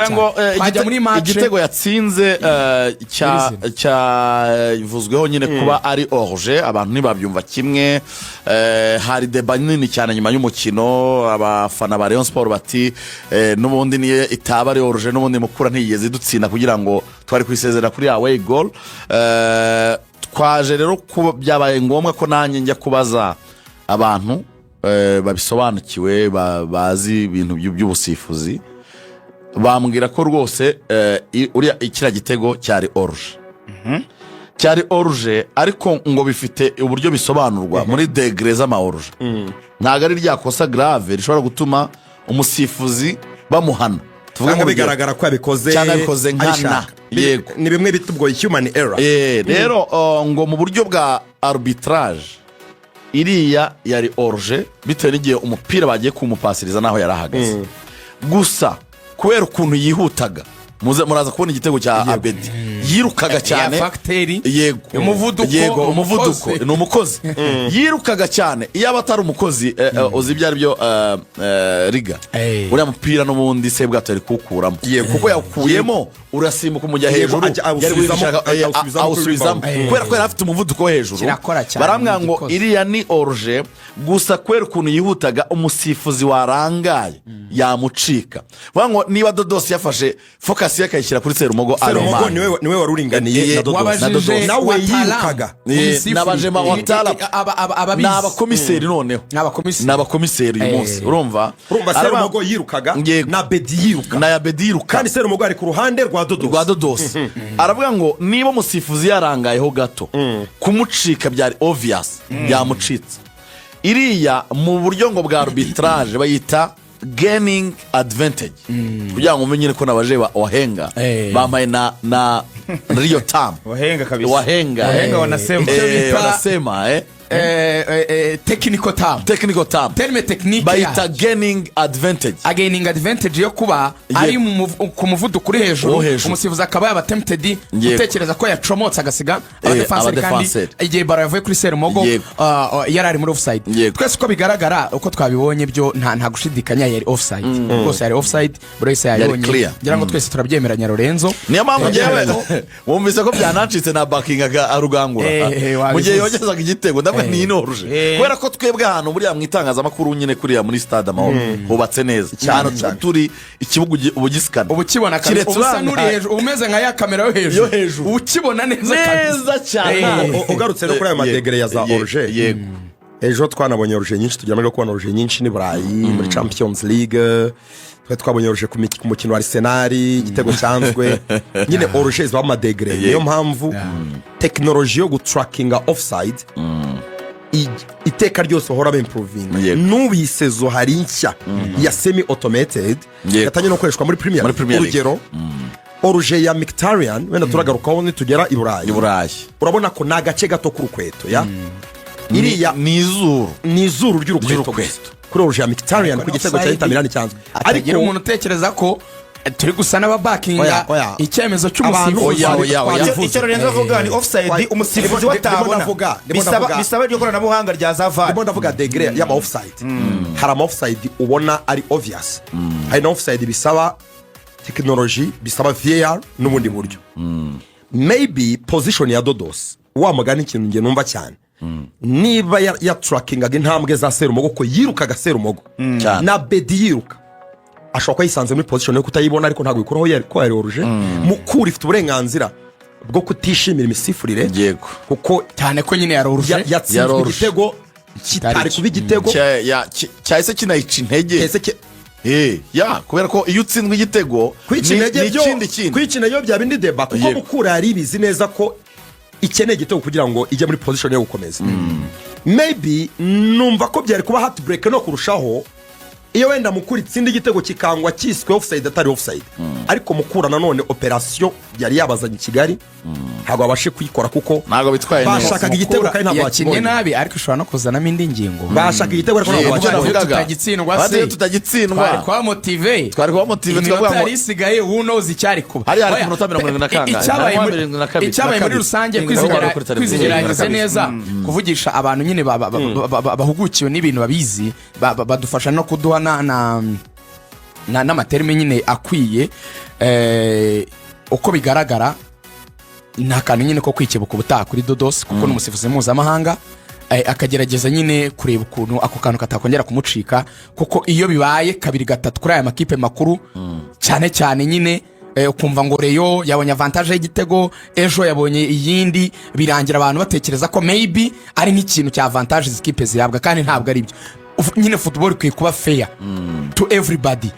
ngo igitego yatsinze cyavuzweho nyine kuba ari oruje abantu ntibabyumva kimwe. Hari deba nini cyane nyuma y'umukino abafana ba Rayon Sport bati n'ubundi niye itaba ari oruje n'ubundi mukura ntiyigeze idutsinda kugira ngo twari kwisezera kuri away goal. Twaje rero byabaye ngombwa ko nanjye njya kubaza abantu babisobanukiwe bazi ibintu by'ubusifuzi, bambwira ko rwose uriya ikira gitego cyari oruje cyari oruje, ariko ngo bifite uburyo bisobanurwa muri degré z'ama oruje. Ntago ari rya kosa grave rishobora gutuma umusifuzi bamuhana, tuvuga ngo bigaragara ko yabikoze nkana. Yego, ni bimwe bitubwo human error. Rero ngo mu buryo bwa arbitrage iriya yari oruje bitewe n'igihe umupira bagiye kumupasiriza naho yarahagaze. Gusa kubera ukuntu yihutaga, muraza kubona igitego cya Abedi yirukaga cyane. Yego, umuvuduko ni umukozi. Yirukaga cyane, iyo abatari umukozi uzi ibyo ari byo riga uriya mupira n'ubundi se bwato yari kuwukuramo, kuko yakuyemo urasimbuka umujya hejuru awusubizamo kubera ko yari afite umuvuduko wo hejuru. Barambwira ngo iriya ni oruje, gusa kubera ukuntu yihutaga umusifuzi warangaye yamucika. Vuga ngo niba Dodos yafashe focus yakayishyira kuri Serumogo, Serumogo niwe waruringaniye na Dodos nawe yirukaga. Nabajema watala n'abakomiseri noneho n'abakomiseri uyu munsi urumva Serumogo yirukaga na Bedi yiruka kandi Serumogo ari ku ruhande rwa Dodos. Aravuga ngo niba umusifuzi yarangayeho gato kumucika byari obvious yamucitse. Iriya mu buryo ngo bwa arbitrage bayita gaining advantage, kugira ngo umenye ko nabaje wahenga bamaye na Rio Tam wahenga wanasema technical term terme technique bayita gaining advantage yo kuba ari ku muvuduko uri hejuru, umusifuzi akaba yaba tempted gutekereza ko yacomotse agasiga abadefenseur, kandi igihe baro yavuye kuri Serumogo yarari muri offside. Twese uko bigaragara uko twabibonye byo nta gushidikanya yari offside, rwose yari offside, buri wese yayibonye. Ngira ngo twese turabyemeranya Lorenzo. Niyo mpamvu ngewe wumvise ko byanacitse na backingaga arugangura mu gihe yogezaga igitego ni inoruje, kubera ko twebwe ahantu buriya mu itangazamakuru nyine kuriya muri stade Amahoro hubatse neza cyane, turi ikibugu ubugisikana ubukibona kandi ubusa nuri hejuru umeze nka ya kamera yo hejuru ukibona neza cyane. Ugarutse no kuri ayo madegré ya za oruje, yego ejo twanabonye oruje nyinshi, tujyamo no kubona oruje nyinshi ni Burayi muri Champions League. Twabonye oruje ku mukino wa Arsenal igitego cyanzwe nyine oruje zaba madegré. Niyo mpamvu technology yo gutrackinga offside iteka ryose hora b'improving. N'ubisezo hari nshya ya semi automated yatanye no koreshwa muri Premier. Urugero oruje ya Mkhitaryan wenda turagarukaho nitugera i Burayi, urabona ko nagace gato k'urukweto ya iriya ni izuru ry'urukweto kuri oruje ya Mkhitaryan ku gitego cya Inter Milan cyanzwe. Ariko umuntu utekereza ko turi gusa n'ababakinga icyemezo cy'umusifuzi. Icyo Lorenzo avuga ni offside, umusifuzi watabona bisaba ryo koranabuhanga rya Zavar. Ndimo ndavuga degré y'ama offside. Hari ama offside ubona ari obvious, hari na offside bisaba technology, bisaba VAR n'ubundi buryo. Maybe position ya Dodos wamugana ikintu nge numva cyane, niba ya trackingaga intambwe za Serumogo ko yirukaga Serumogo na Bedi yiruka, ashobora ko yisanze muri position yo kutayibona, ariko ntabwo ikuraho yari oruje. Mukura ifite uburenganzira bwo kutishimira imisifurire, yego, kuko cyane ko nyine yaroruje yatsinze igitego kitari kuba igitego cyahise kinayica intege. Kubera ko iyo utsinzwe igitego kwicina yo bya bindi deba, kuko Mukura yari ibizi neza ko ikeneye igitego kugira ngo ijye muri position yo gukomeza. Maybe numva ko byari kuba heartbreak no kurushaho iyo wenda Mukura itsinda igitego kikangwa cyiswe offside atari offside. Ariko Mukura nanone operation yari yabazanye i Kigali ntabwo abashe kuyikora, kuko ntabwo bitwaye neza. Bashakaga igitego kandi ntabwo yakinye nabi, ariko ushobora no kuzanamo indi ngingo. Bashaka igitego ariko ntabwo tutagitsindwa twari kwa motive twavuga ngo isigaye unoze icyari kuba hari ku minota 70 na kanga icyabaye muri rusange kwizigerageza neza kuvugisha abantu nyine bahugukiwe n'ibintu babizi badufasha no kuduha n'amaterme nyine akwiye. uko bigaragara nta kantu nyine ko kwikebuka ubutaha kuri Dodos kuko n'umusifuzi mpuzamahanga akagerageza nyine kureba ukuntu ako kantu katakongera kumucika kuko iyo bibaye kabiri gatatu kuri aya makipe makuru cyane cyane nyine ukumva ngo Reyo yabonye avantage y'Igitego ejo yabonye iyindi birangira abantu batekereza ko maybe ari nk'ikintu cya avantage zikipe zihabwa kandi ntabwo ari byo nyine football ikwiye kuba fair to everybody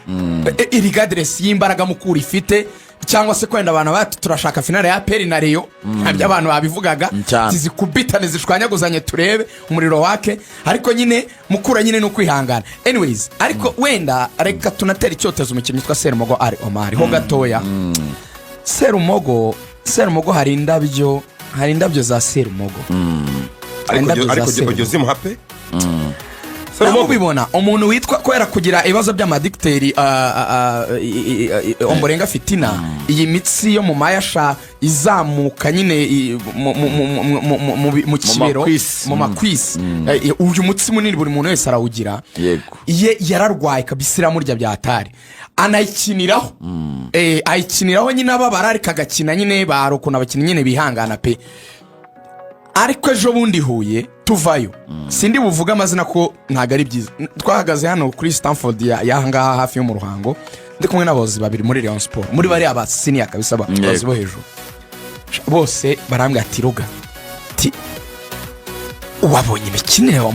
regardless y'imbaraga mukuru ifite cyangwa se kwenda abantu bati turashaka finale ya APR na Reyo ntabyo abantu babivugaga zizikubitane zishwanyaguzanye turebe umuriro wake ariko nyine mukura nyine no kwihangana anyways ariko wenda reka tunatera icyotezo umukinnyi witwa Serumogo ari Omar ho gatoya Serumogo hari indabyo za Serumogo ariko ujyo zimuhape Namo bibona umuntu witwa kwera kugira ibibazo by'amadicteri Ombolenga fitina iyi mitsi yo mu mayasha izamuka nyine mu kibero mu makwisi uyu mutsi munini buri muntu wese arawugira ye yararwaye kabisira murya byatari anayikiniraho ayikiniraho nyine ababara ariko agakina nyine barokuna abakinnyi nyine bihangana pe ariko ejo bundi Huye tuvayo sindi buvuga amazina ko ntago ari byiza twahagaze hano kuri Stanford yahangaha hafi yo mu Ruhango ndi kumwe n'abayobozi babiri muri Rayon Sport muri bari aba senior kabisa abayobozi bo hejuru bose barambwira ati Ruga ti wabonye imikinire wa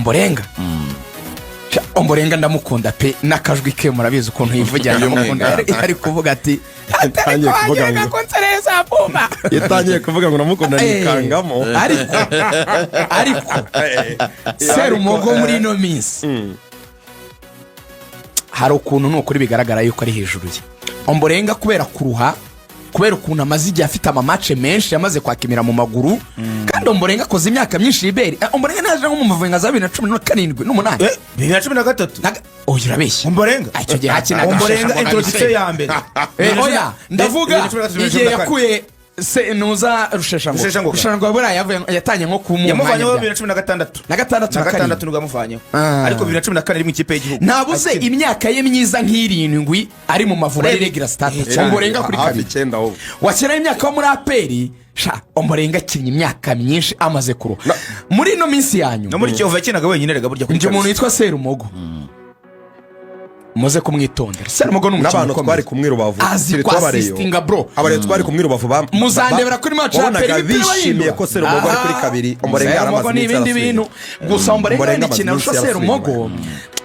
Ombolenga ndamukunda pe nakajwi ke murabizi ukuntu yivugira ndamukunda ari kuvuga ati yatangiye kuvuga ngo konsereza bomba yatangiye kuvuga ngo namukunda nikangamo ariko Serumogo muri no minsi hari ukuntu n'ukuri bigaragara yuko ari hejuru ye Ombolenga kubera kuruha kubera ukuntu amaze igihe afite amamatch menshi yamaze kwakimira mu maguru kandi Ombolenga akoze imyaka myinshi iberi Ombolenga naje nko mu Mavubi nka 2017 n'umunani 2013 urabeshya Ombolenga icyo gihe hakinaga Ombolenga introduction ya mbere oya ndavuga igihe yakuye se nuza rusheshango bora yatanye nko kumu yamuvanye 2016 na gatandatu nubwo yamuvanye ariko 2014 iri mu ikipe y'igihugu nabuze imyaka ye myiza nk'irindwi ari mu Mavubi ari regular start Ombolenga kuri kabiri wakira imyaka yo muri APR Ombolenga kinnye imyaka myinshi amaze kuro muri no minsi yanyu no muri Kiyovu yakinaga wenyine rega burya kuri umuntu witwa Serumogo muze kumwitondera Serumogo n'abantu twari kumwe Rubavu assistinga bro abare twari kumwe Rubavu muzandebera kuri match ya APR bishimiye ko Serumogo ari kuri kabiri Ombolenga aramaze n'ibindi bintu gusa Ombolenga ikina Serumogo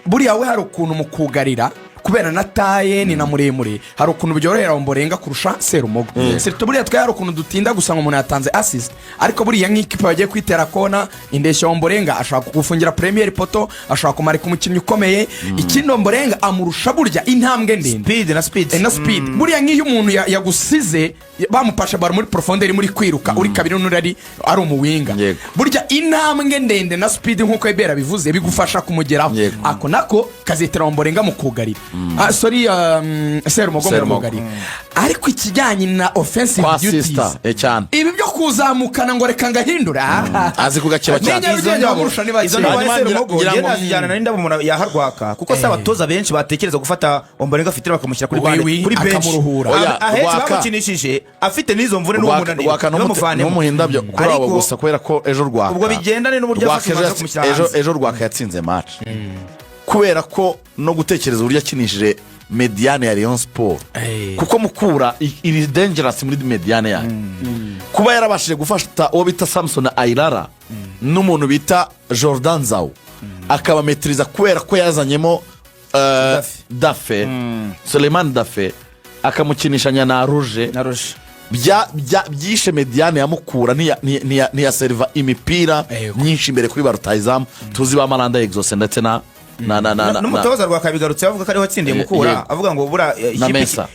buriya we hari ukuntu mukugarira kubera nataye ni na muremure hari ukuntu byorohera Ombolenga kurusha Serumogo sirito buriya twari ukuntu dutinda gusa ngo umuntu yatanze assist ariko buriya nk'ikipe bagiye kwitera kona indeshyo Ombolenga ashaka kugufungira premier poto ashaka kumarika umukinnyi ukomeye ikindi Ombolenga amurusha burya intambwe ndende speed buriya nk'iyo umuntu yagusize bamupasha bar muri profondeur muri kwiruka uri kabiri n'urari ari umuwinga burya intambwe ndende na speed nkuko Ebera bivuze bigufasha kumugeraho ako nako kazitera Ombolenga mu kugarira sorry Serumogo mu kugarira ariko ikijyanye na offensive duties cyane ibi byo kuzamukana ngo reka ngahindura azi kugakeba cyane izo Serumogo yazijyana na ndabo umuntu yaharwaka kuko se abatoza benshi batekereza gufata Ombolenga fitira bakamushyira kuri bench ahetse bamukinishije afite nizo mvune n'umunani n'umuhindabyo kuri abo gusa kubera ko ejo Rwaka ubwo bigendane n'uburyo kumushyira ejo Rwaka yatsinze match kubera ko no gutekereza uburyo yakinishije mediane ya Rayon Sport kuko mukura iri dangerous muri mediane ya kuba yarabashije gufata uwo bita Samson Airara n'umuntu bita Jordan Zau akaba metriza kubera ko yazanyemo Dafe Suleiman Dafe akamukinishanya na Rouge byishe mediane ya Mukura niya serva imipira myinshi imbere kuri barutayizamu tuzi ba Malanda Exose ndetse na n'umutoza Rwaka bigarutse avuga ko ari watsindiye Mukura avuga ngo bura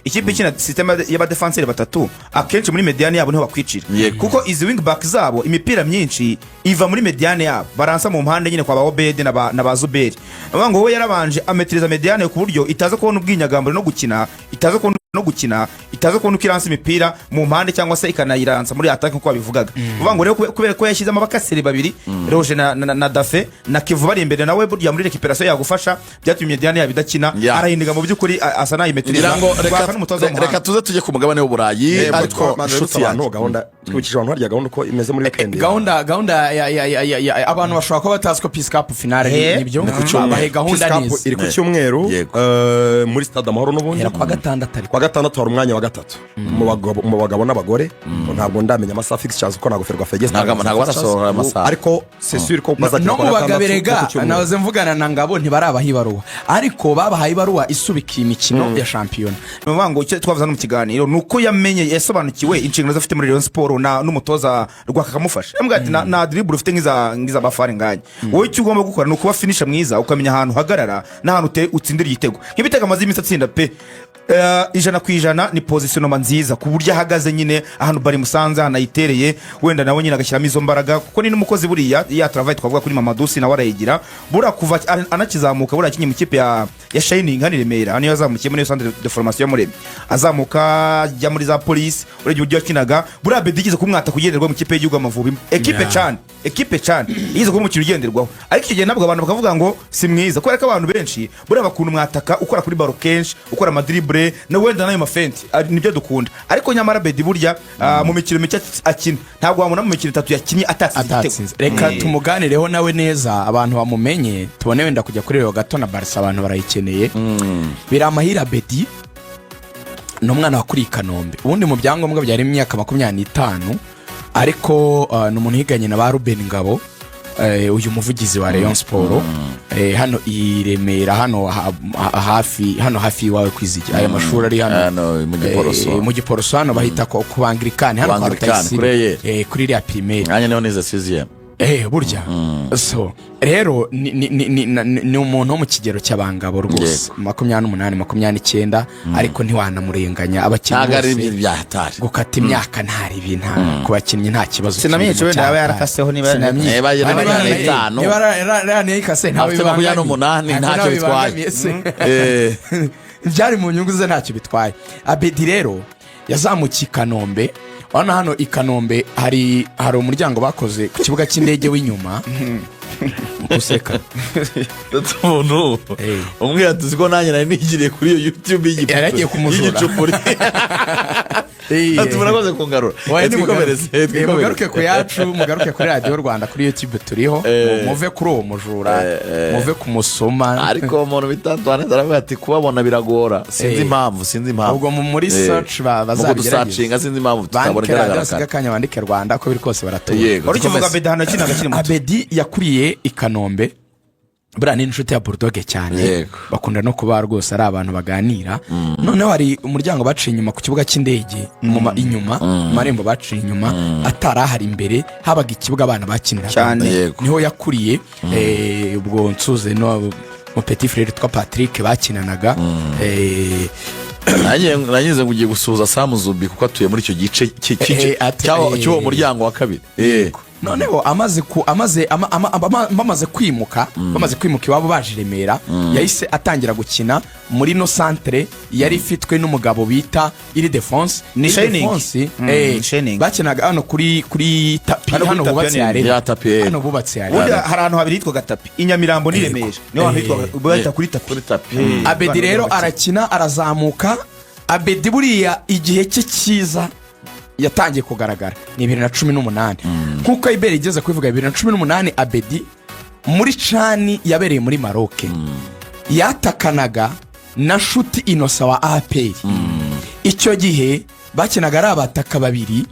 ikipe ikina system y'abadefenseur batatu akenshi muri mediane yabo niho bakwicira kuko izi wing back zabo imipira myinshi iva muri mediane yabo baransa mu mpande nyine kwa ba Obed na ba Zuberi avuga ngo we yarabanje ametriza mediane ku buryo itaza kubona ubwinyagambo no gukina itaza kubona no gukina itaza kubona uko iransa imipira mu mpande cyangwa se ikanayiransa muri ataka nk'uko babivugaga uvuga ngo rero kubera ko yashyizemo abakaseri babiri Roje na Dafe na Kivu bari imbere nawe burya muri recuperation yagufasha byatumye Diane yabidakina arahindiga mu by'ukuri asa nayimetiriza reka tuze tujye ku mugabane w'uburayi ariko inshuti yanyu gahunda twibukije abantu harya gahunda uko imeze muri weekend gahunda abantu bashobora kuba batazi ko Peace Cup finale nibyo bahe gahunda neza iri ku cyumweru muri stade Amahoro n'ubundi kwa gatandatu hari umwanya wa gatatu mu bagabo n'abagore ntabwo ndamenya amasaha fixtures uko nagoferwa fegese ntabwo barasohora amasaha ariko c'est sûr ko no mu bagaberega nahoze mvugana na Ngabo ntibarabaha ibaruwa ariko babahaye ibaruwa isubika imikino ya shampiyona nuvuga ngo icyo twavuze no mu kiganiro nuko yamenye yasobanukiwe inshingano zafite muri Rayon Sport n'umutoza rwakamufasha ambwa ati na dribble ufite ngiza bafari nganye wowe icyo ugomba gukora nuko finisha mwiza ukamenya ahantu hagarara n'ahantu utsindira igitego nk'ibitego amazi iminsi atsinda pe 100% ni positionnement nziza ku buryo ahagaze nyine ahantu bari Musanze anayitereye wenda nawe nyine agashyiramo izo mbaraga kuko ni n'umukozi buriya ya travail twavuga kuri Mamadusi nawe arayigira bura kuva anakizamuka bura kinyi mu kipe ya Shining hani Remera hano yazamukiye muri centre de formation muri azamuka jya muri za police urebye uburyo yakinaga bura Bedigize kumwata kugenderwa mu kipe y'igihugu Amavubi equipe cyane yize ko mu kirugenderwaho ariko igihe nabwo abantu bakavuga ngo si mwiza kubera ko abantu benshi bura bakunda mwataka ukora kuri baro kenshi ukora madribble no wenda nayo mafenti nibyo dukunda ariko nyamara Bedi burya mu mikino mike akina ntabwo wamuna mu mikino 3 yakinye atatsinze reka tumuganireho nawe neza abantu bamumenye tubone wenda kujya kuri Real gato na Barca abantu barayikeneye biramahira Bedi no mwana wakuri Kanombe ubundi mu byangombwa byari imyaka 25 ariko n'umuntu higanye na ba Ruben Ngabo uyu muvugizi wa Rayon Sport hano iremera hano hafi wawe kwiziki aya mashuri ari hano mu Giporoso hano bahita ku Anglikani hano kwa Rutayisi kuri ya primaire anya niho nize 6e burya so rero ni umuntu wo mu kigero cy'abangabo rwose 28 29 ariko ntiwanamurenganya abakinnyi bose gukata imyaka ntari ibintu kubakinnyi nta kibazo sinamenye cyo wenda yaba yarakaseho niba yarikase ntawe bibanganya 8 ntacyo bitwaye byari mu nyungu ze ntacyo bitwaye Abedi rero yazamukiye Kanombe hano i Kanombe hari umuryango bakoze ku kibuga cy'indege w'inyuma useka umuntu umwe yatuzi ko nanjye nari nigiriye kuri iyo YouTube y'igicupuri ati murakoze kungarura mugaruke ku yacu mugaruke kuri Radio Rwanda kuri YouTube turiho muve kuri uwo mujura muve kumusoma ariko umuntu bitandukanye aravuga ati kubabona biragora sinzi impamvu ubwo muri search bazabigerageza sinzi impamvu tutabona garagara kanya bandike Rwanda ko biri kose baratuye urikivuga Bedi hano kina gakiri muto Abedi yakuriye i Kanombe buriya ni inshuti ya Bulldog cyane bakunda no kuba rwose ari abantu baganira noneho hari umuryango baciye inyuma ku kibuga cy'indege inyuma marembo baciye inyuma atarahari imbere habaga ikibuga abana bakinira niho yakuriye ubwo nsuze no mu petit frère twa Patrick bakinanaga nanyize ngo ugiye gusuhuza Sam Zubi kuko atuye muri icyo gice cy'uwo muryango wa kabiri noneho bamaze kwimuka iwabo baje Remera yahise atangira gukina muri no centre yari ifitwe n'umugabo bita Iri Defense ni Shining bakinaga hano kuri tapi hano bubatse ya tapi hano bubatse hari ahantu habiri hitwa gatapi Inyamirambo ni Remera niho hitwa bata kuri tapi Abedi rero arakina arazamuka Abedi buriya igihe cye cyiza yatangiye kugaragara ni 2018 nkuko Ibere igeze kwivuga 2018 Abedi muri cani yabereye muri Maroc yatakanaga na Nshuti Innocent wa APR icyo gihe bakinaga ari abataka babiri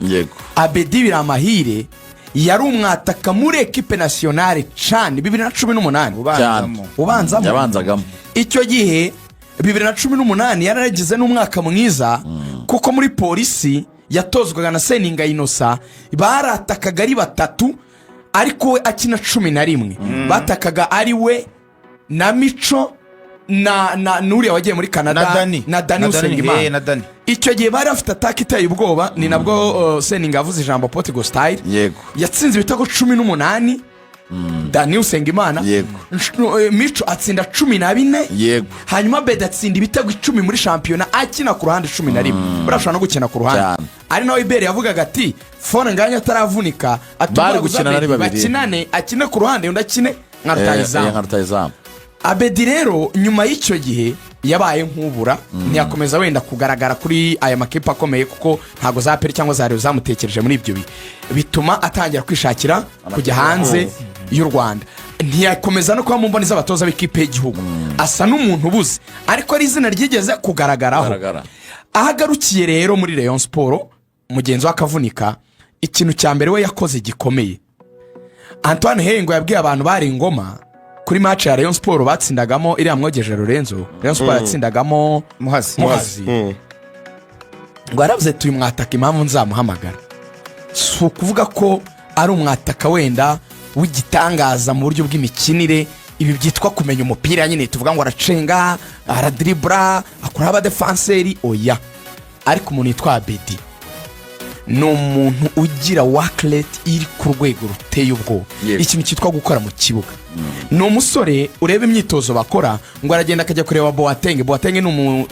Abedi biramahire yari umwataka muri equipe nationale cani 2018 ubanzamo icyo gihe 2018 yaragize n'umwaka mwiza kuko muri polisi yatozwaga na Seninga Innocent baratakaga ari batatu ariko we akina 11 batakaga ari we na Mico na Nuri wagiye muri Canada na Dani Usengimana icyo gihe bari afite attack iteye ubwoba ni nabwo Seninga avuze ijambo Portugal style yatsinze ibitego 18 Daniel Usengimana Mico atsinda 14 yego hanyuma Bedi atsinda ibitego 10 muri shampiyona akina ku ruhande 11 burashobora no gukina ku ruhande ari nawe Iberi yavugaga ati Fone Nganya ataravunika bari gukina nari babiri bakinane akine ku ruhande undi akine nka rutahizamu. Abedi rero nyuma y'icyo gihe yabaye nk'ubura ntiyakomeza wenda kugaragara kuri aya makipe akomeye kuko ntago za Peri cyangwa za Rayon zamutekereje muri ibyo bituma atangira kwishakira kujya hanze y'u Rwanda. Ntiyakomeza no kuba mu mboni z'abatoza b'ikipe y'igihugu asa n'umuntu ubuze ariko ari izina ryigeze kugaragaraho. Ahagarukiye rero muri Rayon Sport mugenzi w'akavunika ikintu cya mbere we yakoze gikomeye. Antoine Hengo yabwiye abantu bari ingoma kuri match ya Rayon Sport batsindagamo iriya mwogeje Lorenzo Rayon Sport yatsindagamo Muhazi ngo aravuze tuyu mwataka impamvu nzamuhamagara si ukuvuga ko ari umwataka wenda w'igitangaza mu buryo bw'imikinire ibi byitwa kumenya umupira nyine tuvuga ngo aracenga aradribra akora abadefanseri oya ariko umuntu yitwa Abedi ni umuntu ugira workrate iri ku rwego ruteye ubwoba ikintu cyitwa gukora mu kibuga. Ni umusore ureba imyitozo bakora ngo aragenda akajya kureba Boateng ni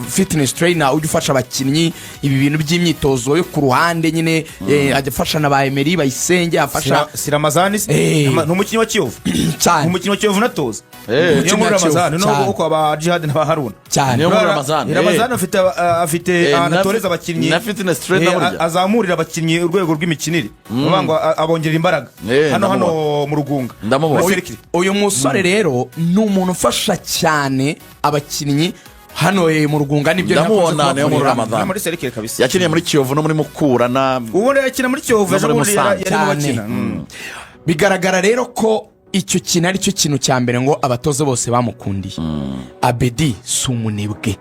fitness trainer ujya ufasha abakinnyi ibi bintu by'imyitozo yo ku ruhande nyine ajya afasha na ba Emery Bayisenge afasha Siramazani n'umukinnyi wa Kiyovu cyane umukinnyi wa Kiyovu natoza niyo muri Ramazani no uko aba Jihad na Haruna cyane niyo muri Ramazani afite anatoreza abakinnyi na fitness trainer azamurira abakinnyi urwego rw'imikinire ngo abongerera imbaraga hano mu Rugunga. Uyu musore rero ni umuntu ufasha cyane abakinnyi hano mu Rugunga nibyo ndamubona niyo muri Ramadhan muri serikire kabisa yakiniye muri Kiyovu no muri Mukura na ubundi yakina muri Kiyovu yari mu bakina. Bigaragara rero ko icyo kintu ari cyo kintu cya mbere ngo abatoza bose bamukundiye. Abedi si umunebwe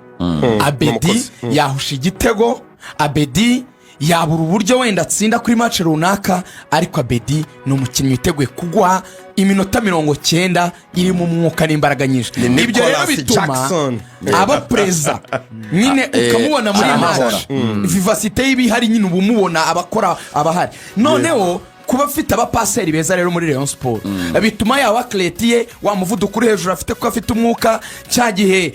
Abedi yahusha igitego Abedi yabura uburyo wenda atsinda kuri match runaka ariko Abedi ni umukinnyi witeguye kugwa iminota 90 iri mu mwuka n'imbaraga nyinshi. Ibyo rero bituma aba preza nyine ukamubona muri match vivacité y'ibihari nyine ubumubona abakora abahari noneho kuba afite abapaseri beza rero muri Rayon Sport bituma yawa atletiye wa muvuduko uri hejuru afite ko afite umwuka cyagihe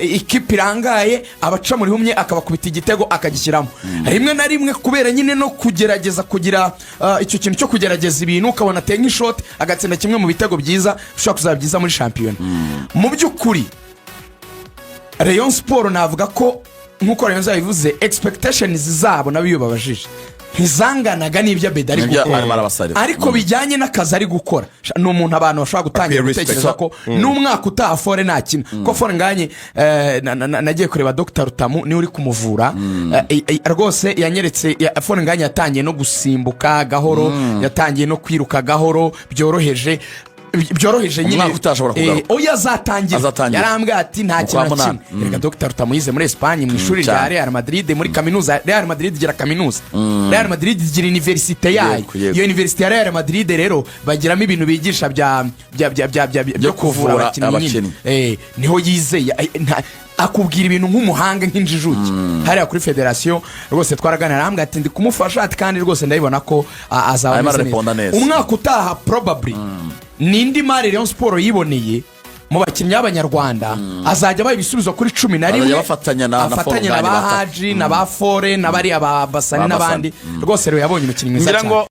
ikipe irangaye abaca muri humye akabakubita igitego akagishyiramo rimwe na rimwe kubera nyine no kugerageza kugira icyo kintu cyo kugerageza ibintu ukabona tenga shot agatsinda kimwe mu bitego byiza ushaka kuzabyiza muri champion. Mu by'ukuri Rayon Sport navuga ko nkuko Rayon zabivuze expectations zabo nabiyo babajije ntizanganaga n'ibyo Abedi ari gukora ariko bijyanye n'akazi ari gukora ni umuntu abantu bashobora gutangira gutekereza ko n'umwaka utaha Fone nakina ko Fone Nganye nagiye kureba Dr Rutamu ni uri kumuvura rwose yanyeretse Fone Nganye yatangiye no gusimbuka gahoro yatangiye no kwiruka gahoro byoroheje nyine oya azatangira yarambwiye ati nta kintu kimwe reka Dr Rutamu yize muri Espagne mu ishuri rya Real Madrid muri kaminuza Real Madrid igira kaminuza Real Madrid igira universite yayo iyo universite ya Real Madrid rero bagiramo ibintu bigisha byo kuvura abakinnyi niho yizeye akubwira ibintu nk'umuhanga nk'injijuki hariya kuri federation rwose twaraganira arambwiye ati ndi kumufasha ati kandi rwose ndabibona ko azaba neza umwaka utaha probably nindi mari Rayon Sport yiboneye mu bakinnyi b'abanyarwanda azajya bayibisubizo kuri 11 afatanya na ba Haji na ba Fore na bari abasani n'abandi rwose rero yabonye umukinnyi mwiza cyane.